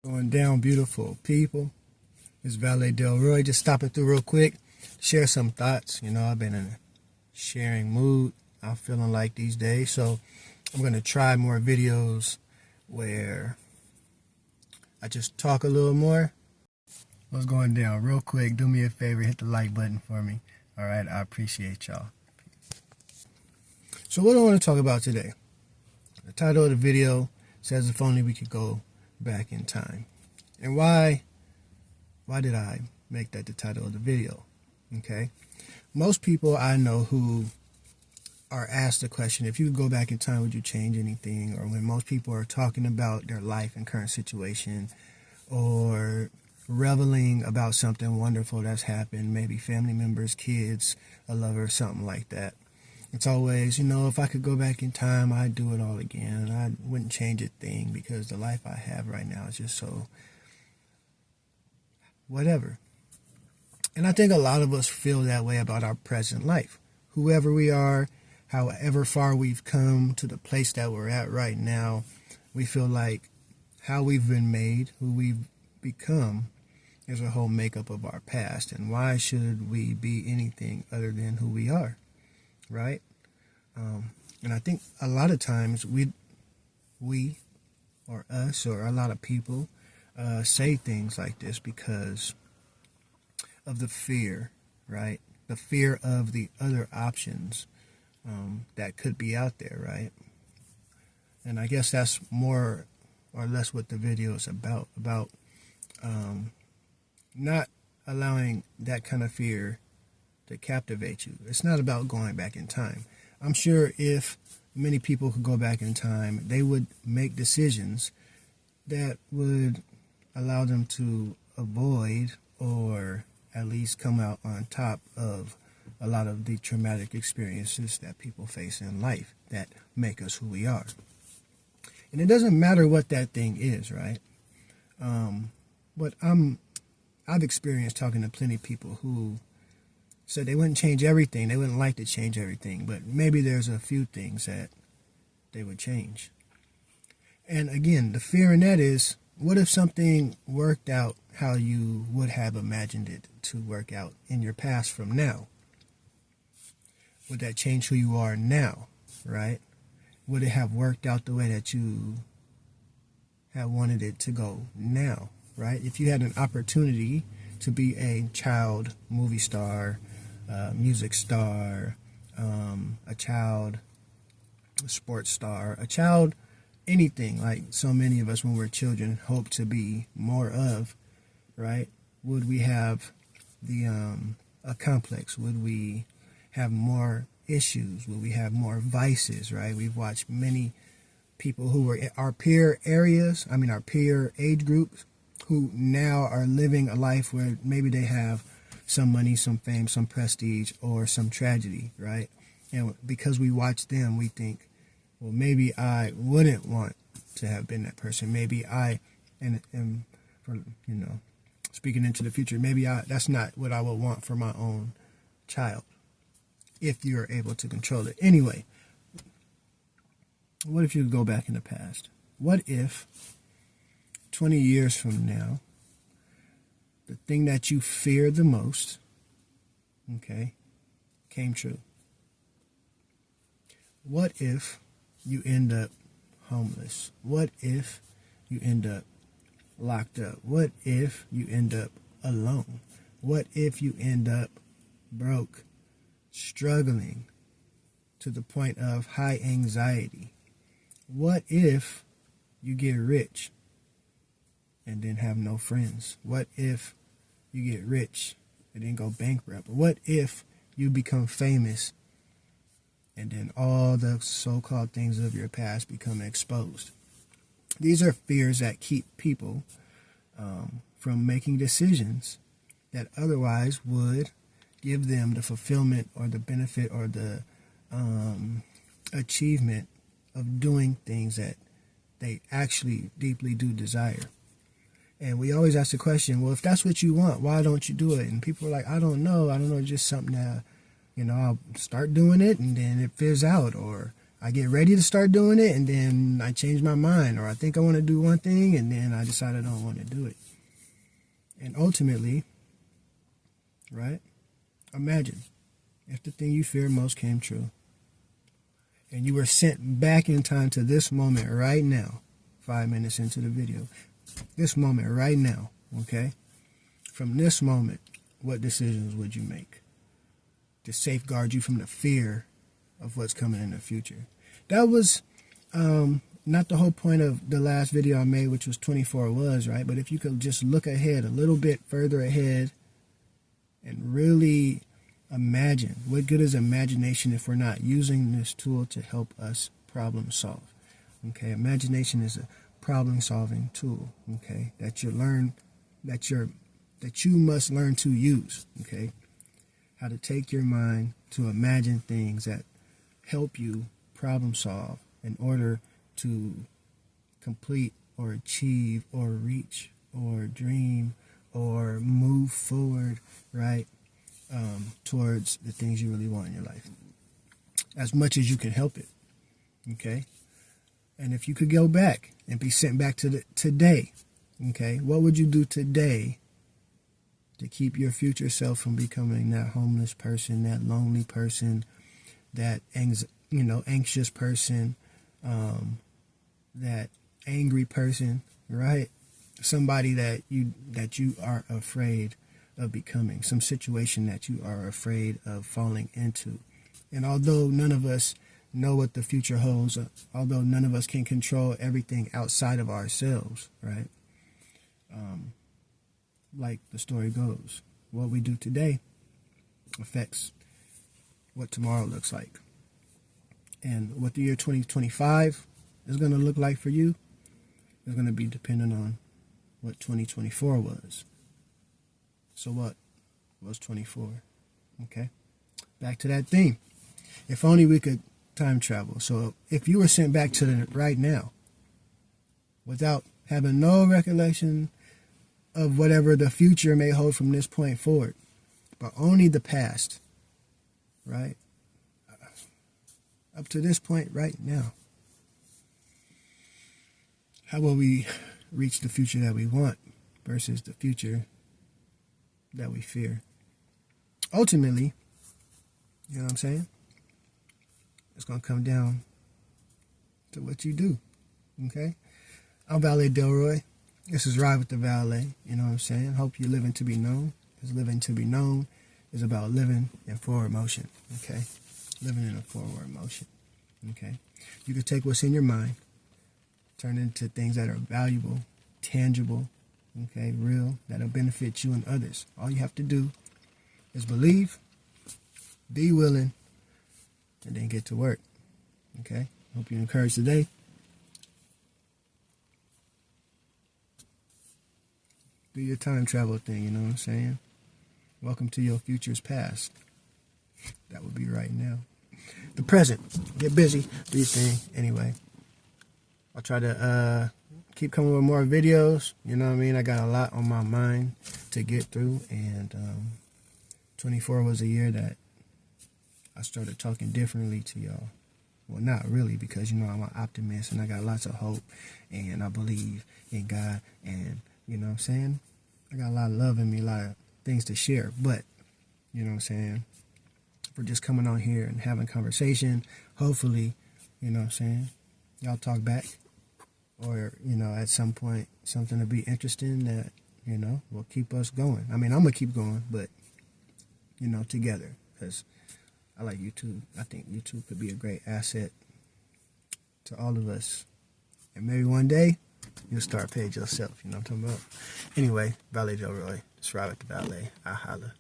Going down, beautiful people. It's Valet Delroy. Just stopping through real quick, share some thoughts. I've been in a sharing mood. I'm feeling like these days, so I'm gonna try more videos where I just talk a little more. What's going down? Real quick, do me a favor, hit the like button for me. All right, I appreciate y'all. So what I want to talk about today? The title of the video says, "If only we could go back in time." And why did I make that the title of the video? Okay. Most people I know who are asked the question, if you could go back in time, would you change anything? Or when most people are talking about their life and current situation, or reveling about something wonderful that's happened, maybe family members, kids, a lover, something like that. It's always, if I could go back in time, I'd do it all again. I wouldn't change a thing because the life I have right now is just so whatever. And I think a lot of us feel that way about our present life. Whoever we are, however far we've come to the place that we're at right now, we feel like how we've been made, who we've become, is a whole makeup of our past. And why should we be anything other than who we are, right? And I think a lot of times we or us or a lot of people say things like this because of the fear, right? The fear of the other options that could be out there, right? And I guess that's more or less what the video is about not allowing that kind of fear to captivate you. It's not about going back in time. I'm sure if many people could go back in time, they would make decisions that would allow them to avoid or at least come out on top of a lot of the traumatic experiences that people face in life that make us who we are. And it doesn't matter what that thing is, right? But I've experienced talking to plenty of people who said they wouldn't change everything. They wouldn't like to change everything, but maybe there's a few things that they would change. And again, the fear in that is, what if something worked out how you would have imagined it to work out in your past from now? Would that change who you are now, right? Would it have worked out the way that you have wanted it to go now, right? If you had an opportunity to be a child movie star, music star, a child sports star, a child anything, like so many of us when we're children hope to be more of, right? Would we have the a complex? Would we have more issues? Would we have more vices, right? We've watched many people who were in our peer our peer age groups, who now are living a life where maybe they have some money, some fame, some prestige, or some tragedy, right? And because we watch them, we think, well, maybe I wouldn't want to have been that person. Maybe I, and for, speaking into the future, maybe that's not what I would want for my own child, if you're able to control it. Anyway, what if you could go back in the past? What if 20 years from now, the thing that you fear the most, okay, came true? What if you end up homeless? What if you end up locked up? What if you end up alone? What if you end up broke, struggling to the point of high anxiety? What if you get rich and then have no friends? What if you get rich and then go bankrupt? What if you become famous and then all the so-called things of your past become exposed? These are fears that keep people from making decisions that otherwise would give them the fulfillment or the benefit or the achievement of doing things that they actually deeply do desire. And we always ask the question, well, if that's what you want, why don't you do it? And people are like, I don't know, just something that, I'll start doing it and then it fizzes out, or I get ready to start doing it, and then I change my mind, or I think I want to do one thing, and then I decide I don't want to do it. And ultimately, right, imagine if the thing you fear most came true, and you were sent back in time to this moment right now, 5 minutes into the video, this moment right now, okay? From this moment, what decisions would you make to safeguard you from the fear of what's coming in the future? That was not the whole point of the last video I made, which was 24 was, right? But if you could just look ahead, a little bit further ahead, and really imagine. What good is imagination if we're not using this tool to help us problem solve? Okay, imagination is a problem solving tool, okay, that you must learn to use, okay? How to take your mind to imagine things that help you problem solve in order to complete or achieve or reach or dream or move forward, right, towards the things you really want in your life, as much as you can help it, okay? And if you could go back and be sent back to today, okay, what would you do today to keep your future self from becoming that homeless person, that lonely person, that anxious person, that angry person, right? Somebody that you are afraid of becoming, some situation that you are afraid of falling into. And although none of us know what the future holds, although none of us can control everything outside of ourselves, right? Like the story goes, what we do today affects what tomorrow looks like. And what the year 2025 is going to look like for you is going to be dependent on what 2024 was. So what was 24? Okay, back to that theme. If only we could time travel. So if you were sent back to the right now without having no recollection of whatever the future may hold from this point forward, but only the past, right? Up to this point right now, how will we reach the future that we want versus the future that we fear? Ultimately, you know what I'm saying? It's going to come down to what you do, okay? I'm Valet Delroy. This is Ride with the Valet, you know what I'm saying? Hope you're living to be known. Because living to be known is about living in forward motion, okay? Living in a forward motion, okay? You can take what's in your mind, turn it into things that are valuable, tangible, okay, real, that'll benefit you and others. All you have to do is believe, be willing, and then get to work, okay? Hope you're encouraged today. Do your time travel thing, you know what I'm saying? Welcome to your future's past. That would be right now. The present. Get busy. Do your thing. Anyway, I'll try to keep coming with more videos. You know what I mean? I got a lot on my mind to get through. And 24 was a year that I started talking differently to y'all. Well, not really, because, you know, I'm an optimist and I got lots of hope. And I believe in God. And, you know what I'm saying? I got a lot of love in me, a lot of things to share. But, you know what I'm saying? For just coming on here and having conversation, hopefully, you know what I'm saying, y'all talk back, or, you know, at some point something to be interesting that, you know, will keep us going. I mean, I'm gonna keep going, but, you know, together, because I like YouTube. I think YouTube could be a great asset to all of us, and maybe one day you'll start a page yourself. You know what I'm talking about? Anyway, Valet Delroy. It's Ride with the Valet. I holla.